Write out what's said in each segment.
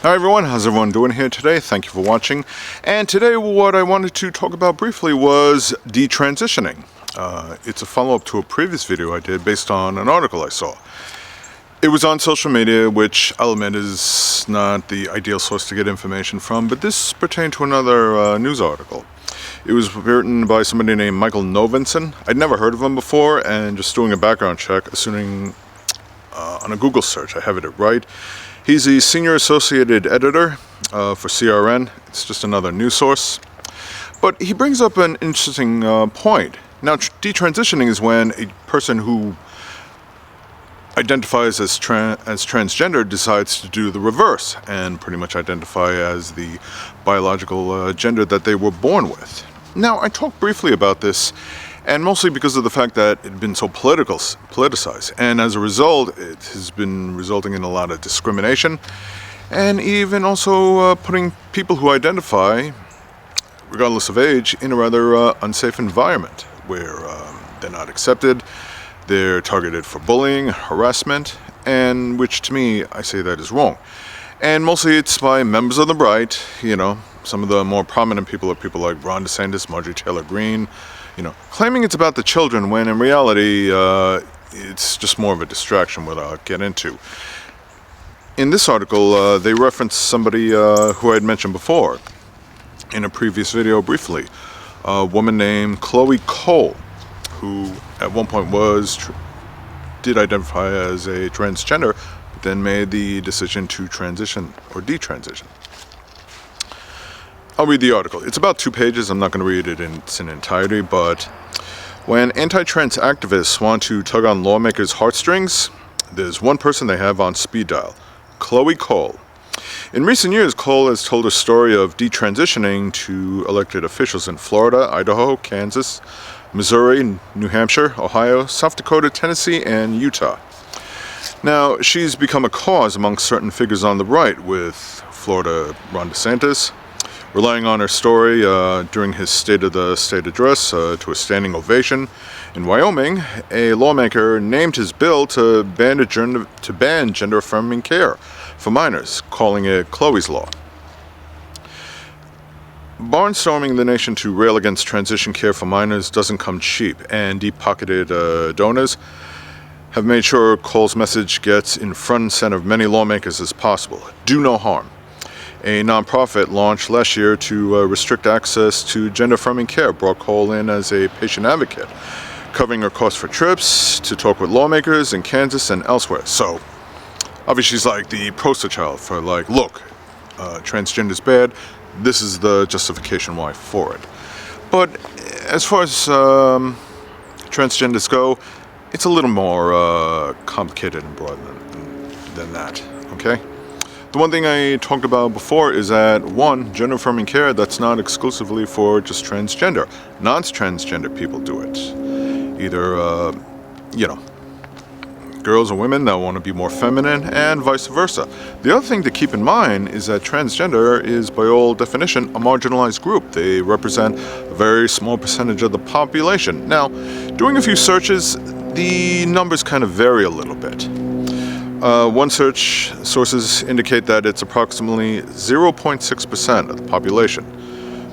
Hi everyone, how's everyone doing here today? Thank you for watching. And today what I wanted to talk about briefly was detransitioning. It's a follow-up to a previous video I did based on an article I saw. It was on social media, which I'll admit is not the ideal source to get information from, but this pertained to another news article. It was written by somebody named Michael Novinson. I'd never heard of him before, and just doing a background check, assuming on a Google search, I have it right. He's the senior associated editor for CRN. It's just another news source. But he brings up an interesting point. Now, detransitioning is when a person who identifies as transgender decides to do the reverse and pretty much identify as the biological gender that they were born with. Now, I talked briefly about this, and mostly because of the fact that it had been so politicized, and as a result it has been resulting in a lot of discrimination, and even also putting people who identify, regardless of age, in a rather unsafe environment where they're not accepted, they're targeted for bullying, harassment, and which to me, I say that is wrong. And mostly it's by members of the right. You know, some of the more prominent people are people like DeSantis, Marjorie Taylor Greene, claiming it's about the children when in reality it's just more of a distraction, what I'll get into. In this article, they reference somebody who I had mentioned before in a previous video briefly, a woman named Chloe Cole, who at one point did identify as a transgender, but then made the decision to transition or detransition. I'll read the article. It's about 2 pages. I'm not going to read it in its entirety, but when anti-trans activists want to tug on lawmakers' heartstrings, there's one person they have on speed dial, Chloe Cole. In recent years, Cole has told a story of detransitioning to elected officials in Florida, Idaho, Kansas, Missouri, New Hampshire, Ohio, South Dakota, Tennessee, and Utah. Now, she's become a cause among certain figures on the right, with Florida Ron DeSantis relying on her story during his State of the State address to a standing ovation. In Wyoming, a lawmaker named his bill to ban gender-affirming care for minors, calling it Chloe's Law. Barnstorming the nation to rail against transition care for minors doesn't come cheap, and deep-pocketed donors have made sure Cole's message gets in front and center of many lawmakers as possible. Do no harm. A nonprofit launched last year to restrict access to gender-affirming care brought Cole in as a patient advocate, covering her costs for trips to talk with lawmakers in Kansas and elsewhere. So, obviously she's like the poster child for like, look, transgender is bad, this is the justification why for it. But as far as transgenders go, it's a little more complicated and broad than that, okay? The one thing I talked about before is that, one, gender-affirming care, that's not exclusively for just transgender. Non-transgender people do it. Either, girls or women that want to be more feminine, and vice versa. The other thing to keep in mind is that transgender is, by all definition, a marginalized group. They represent a very small percentage of the population. Now, doing a few searches, the numbers kind of vary a little bit. One search sources indicate that it's approximately 0.6% of the population,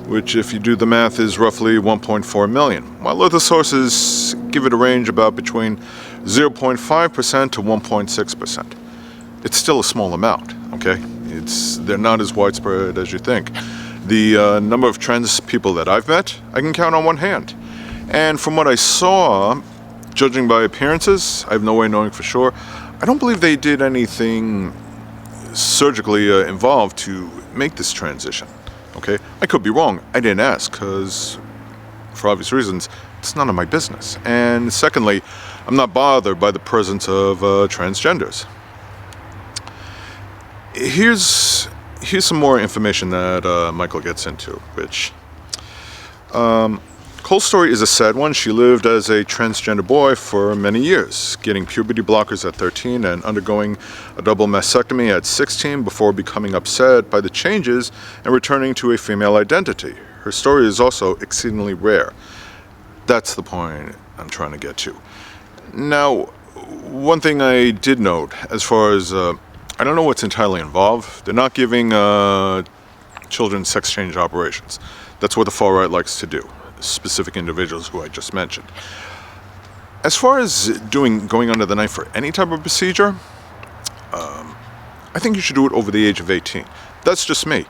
which, if you do the math, is roughly 1.4 million, while other sources give it a range about between 0.5% to 1.6%. It's still a small amount, okay? They're not as widespread as you think. The number of trans people that I've met, I can count on one hand. And from what I saw, judging by appearances, I have no way of knowing for sure, I don't believe they did anything surgically involved to make this transition, okay? I could be wrong. I didn't ask because, for obvious reasons, it's none of my business. And secondly, I'm not bothered by the presence of transgenders. Here's some more information that Michael gets into, which Cole's story is a sad one. She lived as a transgender boy for many years, getting puberty blockers at 13 and undergoing a double mastectomy at 16 before becoming upset by the changes and returning to a female identity. Her story is also exceedingly rare. That's the point I'm trying to get to. Now, one thing I did note as far as I don't know what's entirely involved. They're not giving children sex change operations. That's what the far right likes to do, specific individuals who I just mentioned. As far as going under the knife for any type of procedure, I think you should do it over the age of 18. That's just me.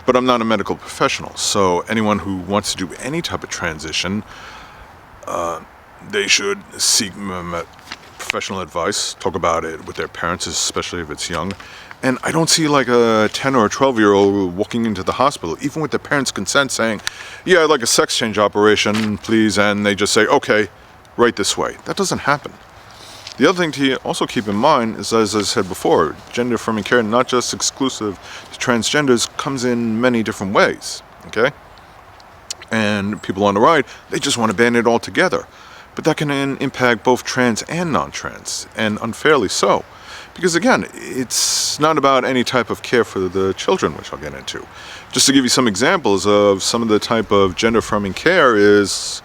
But I'm not a medical professional, so anyone who wants to do any type of transition, they should seek professional advice, talk about it with their parents, especially if it's young. And I don't see like a 10 or a 12-year-old walking into the hospital, even with their parents' consent, saying, yeah, I'd like a sex change operation, please, and they just say, okay, right this way. That doesn't happen. The other thing to also keep in mind is, as I said before, gender-affirming care, not just exclusive to transgenders, comes in many different ways, okay? And people on the right, they just want to ban it all together. But that can impact both trans and non-trans, and unfairly so. Because again, it's not about any type of care for the children, which I'll get into. Just to give you some examples of some of the type of gender-affirming care is,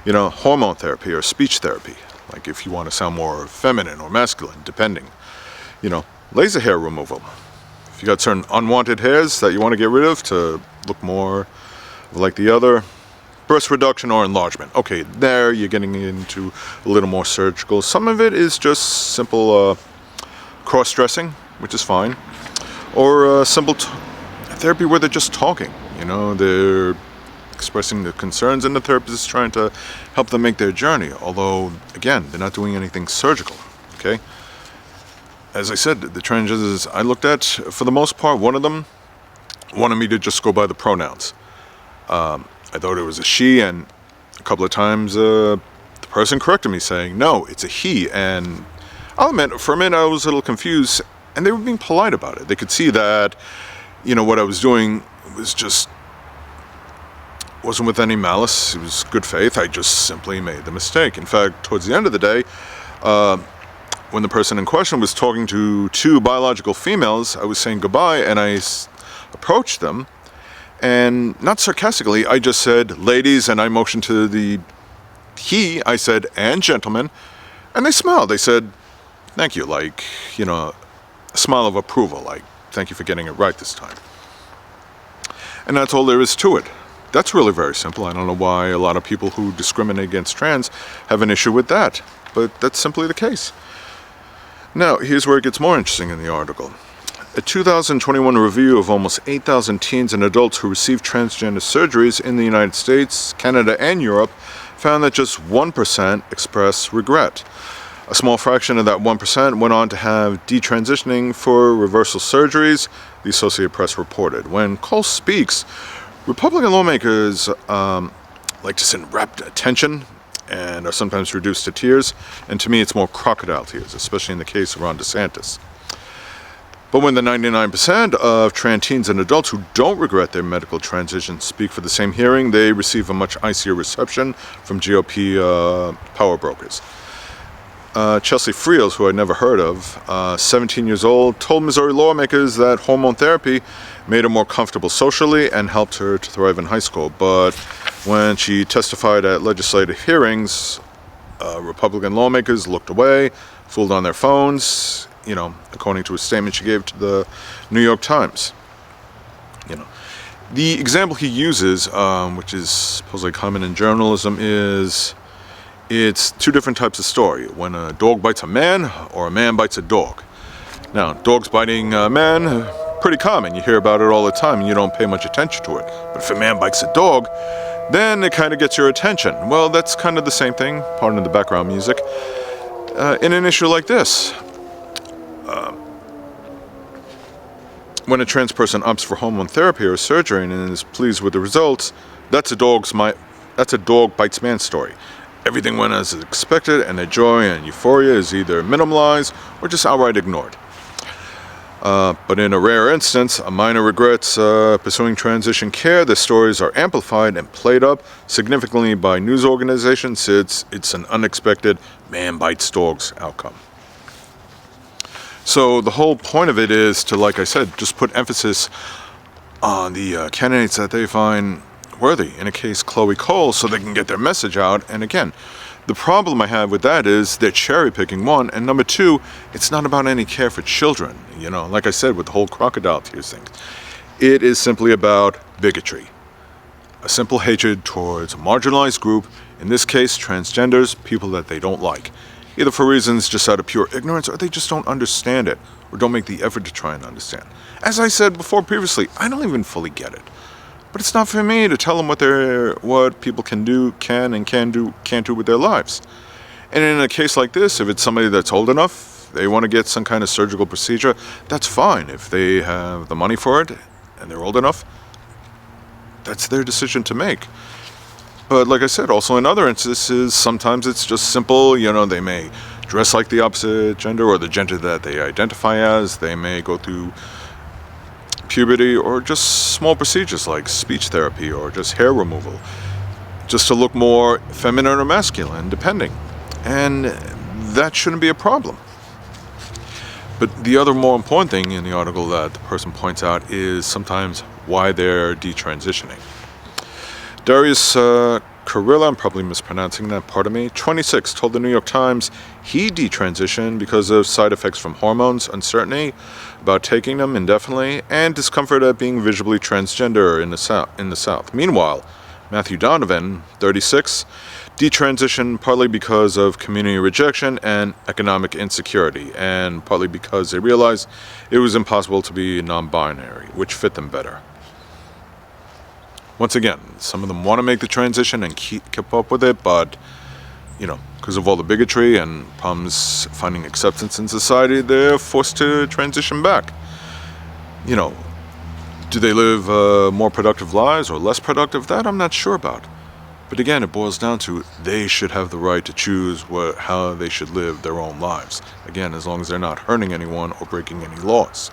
hormone therapy or speech therapy. Like if you want to sound more feminine or masculine, depending. Laser hair removal. If you got certain unwanted hairs that you want to get rid of to look more like the other. Breast reduction or enlargement. Okay, there you're getting into a little more surgical. Some of it is just simple cross-dressing, which is fine. Or simple therapy where they're just talking. They're expressing their concerns and the therapist is trying to help them make their journey. Although, again, they're not doing anything surgical, okay? As I said, the transgenders I looked at, for the most part, one of them wanted me to just go by the pronouns. I thought it was a she, and a couple of times the person corrected me saying, no, it's a he. And I'll admit, for a minute I was a little confused, and they were being polite about it. They could see that, what I was doing was just wasn't with any malice. It was good faith. I just simply made the mistake. In fact, towards the end of the day, when the person in question was talking to two biological females, I was saying goodbye, and I approached them, and not sarcastically, I just said, ladies, and I motioned to the he, I said, and gentlemen, and they smiled. They said, thank you, like, a smile of approval, like, thank you for getting it right this time. And that's all there is to it. That's really very simple. I don't know why a lot of people who discriminate against trans have an issue with that, but that's simply the case. Now, here's where it gets more interesting in the article. A 2021 review of almost 8,000 teens and adults who received transgender surgeries in the United States, Canada, and Europe found that just 1% expressed regret. A small fraction of that 1% went on to have detransitioning for reversal surgeries, the Associated Press reported. When Cole speaks, Republican lawmakers like to sit in rapt attention and are sometimes reduced to tears, and to me it's more crocodile tears, especially in the case of Ron DeSantis. But when the 99% of trans teens and adults who don't regret their medical transition speak for the same hearing, they receive a much icier reception from GOP power brokers. Chelsea Friels, who I'd never heard of, 17 years old, told Missouri lawmakers that hormone therapy made her more comfortable socially and helped her to thrive in high school. But when she testified at legislative hearings, Republican lawmakers looked away, fooled on their phones, according to a statement she gave to the New York Times. The example he uses, which is supposedly common in journalism, is it's two different types of story. When a dog bites a man or a man bites a dog. Now, dogs biting a man, pretty common. You hear about it all the time and you don't pay much attention to it. But if a man bites a dog, then it kind of gets your attention. Well, that's kind of the same thing, pardon the background music, in an issue like this. When a trans person opts for hormone therapy or surgery and is pleased with the results, that's a dog bites man story. Everything went as expected, and their joy and euphoria is either minimalized or just outright ignored. But in a rare instance, a minor regrets pursuing transition care, the stories are amplified and played up significantly by news organizations. It's an unexpected man bites dogs outcome. So the whole point of it is to, like I said, just put emphasis on the candidates that they find worthy. In a case, Chloe Cole, so they can get their message out. And again, The problem I have with that is they're cherry picking, one, and number two, it's not about any care for children. Like I said, with the whole crocodile tears thing, it is simply about bigotry. A simple hatred towards a marginalized group, in this case, transgenders, people that they don't like, either for reasons just out of pure ignorance or they just don't understand it or don't make the effort to try and understand. As I said before previously, I don't even fully get it. But it's not for me to tell them what people can do can't do with their lives. And in a case like this, if it's somebody that's old enough, they want to get some kind of surgical procedure, that's fine. If they have the money for it and they're old enough, that's their decision to make. But like I said, also in other instances, sometimes it's just simple. They may dress like the opposite gender or the gender that they identify as. They may go through puberty or just small procedures like speech therapy or just hair removal, just to look more feminine or masculine, depending. And that shouldn't be a problem. But the other more important thing in the article that the person points out is sometimes why they're detransitioning. Darius Carilla, I'm probably mispronouncing that, pardon me, 26, told the New York Times he detransitioned because of side effects from hormones, uncertainty about taking them indefinitely, and discomfort at being visibly transgender in the South. Meanwhile, Matthew Donovan, 36, detransitioned partly because of community rejection and economic insecurity, and partly because they realized it was impossible to be non-binary, which fit them better. Once again, some of them want to make the transition and keep up with it, but, because of all the bigotry and problems finding acceptance in society, they're forced to transition back. Do they live more productive lives or less productive? That I'm not sure about. But again, it boils down to they should have the right to choose how they should live their own lives. Again, as long as they're not hurting anyone or breaking any laws.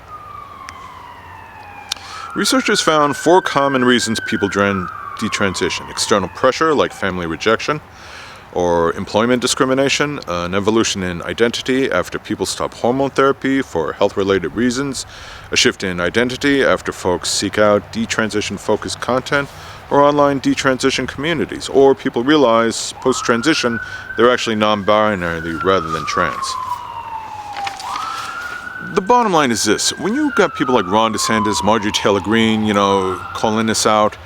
Researchers found 4 common reasons people detransition. External pressure, like family rejection, or employment discrimination, an evolution in identity after people stop hormone therapy for health-related reasons, a shift in identity after folks seek out detransition-focused content, or online detransition communities, or people realize post-transition they're actually non-binary rather than trans. The bottom line is this: when you got people like Ron DeSantis, Marjorie Taylor Greene, calling this out,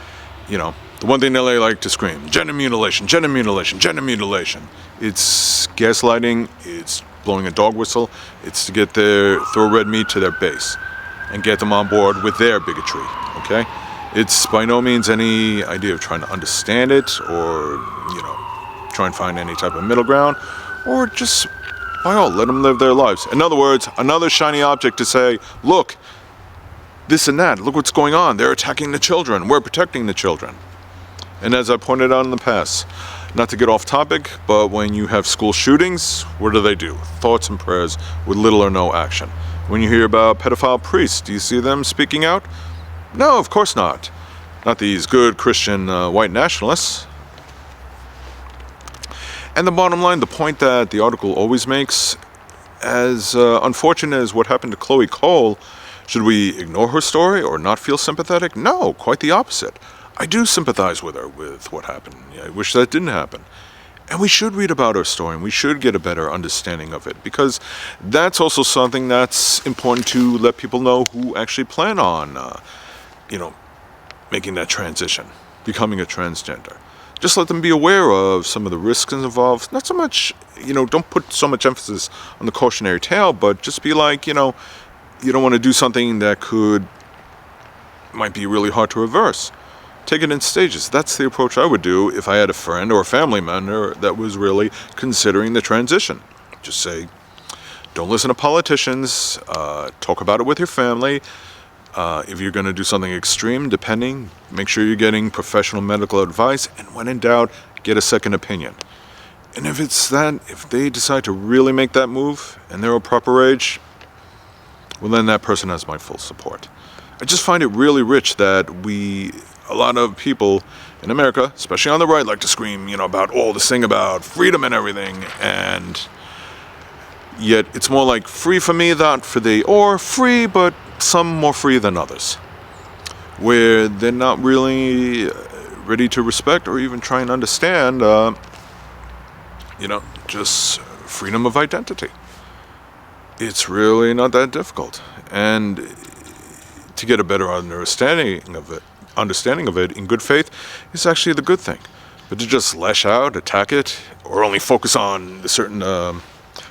the one thing that they like to scream, gender mutilation, gender mutilation, gender mutilation. It's gaslighting, it's blowing a dog whistle, it's to throw red meat to their base and get them on board with their bigotry, okay? It's by no means any idea of trying to understand it or, try and find any type of middle ground, or just by all, let them live their lives. In other words, another shiny object to say, look, this and that, look what's going on. They're attacking the children. We're protecting the children. And as I pointed out in the past, not to get off topic, but when you have school shootings, what do? Thoughts and prayers with little or no action. When you hear about pedophile priests, do you see them speaking out? No, of course not. Not these good Christian white nationalists. And the bottom line, the point that the article always makes, as unfortunate as what happened to Chloe Cole, should we ignore her story or not feel sympathetic? No, quite the opposite. I do sympathize with her with what happened. I wish that didn't happen. And we should read about her story and we should get a better understanding of it, because that's also something that's important to let people know who actually plan on, making that transition, becoming a transgender. Just let them be aware of some of the risks involved. Not so much, don't put so much emphasis on the cautionary tale, but just be like, you don't want to do something that might be really hard to reverse. Take it in stages. That's the approach I would do if I had a friend or a family member that was really considering the transition. Just say, don't listen to politicians, talk about it with your family. If you're going to do something extreme, make sure you're getting professional medical advice, and when in doubt, get a second opinion. And if they decide to really make that move and they're a proper age, well, then that person has my full support. I just find it really rich that a lot of people in America, especially on the right, like to scream, about all this thing about freedom and everything, and yet it's more like free for me, not for thee, or free, but some more free than others, where they're not really ready to respect or even try and understand just freedom of identity. It's really not that difficult. And to get a better understanding of it in good faith is actually the good thing. But to just lash out, attack it, or only focus on certain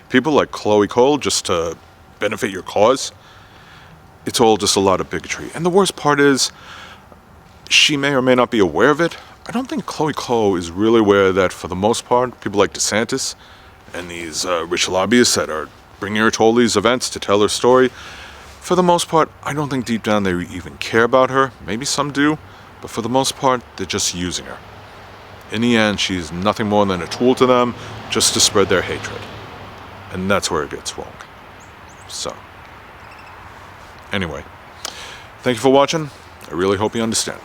people like Chloe Cole just to benefit your cause, it's all just a lot of bigotry. And the worst part is, she may or may not be aware of it. I don't think Chloe Cole is really aware that, for the most part, people like DeSantis and these rich lobbyists that are bringing her to all these events to tell her story, for the most part, I don't think deep down they even care about her. Maybe some do, but for the most part, they're just using her. In the end, she's nothing more than a tool to them, just to spread their hatred. And that's where it gets wrong. So, anyway, thank you for watching. I really hope you understand.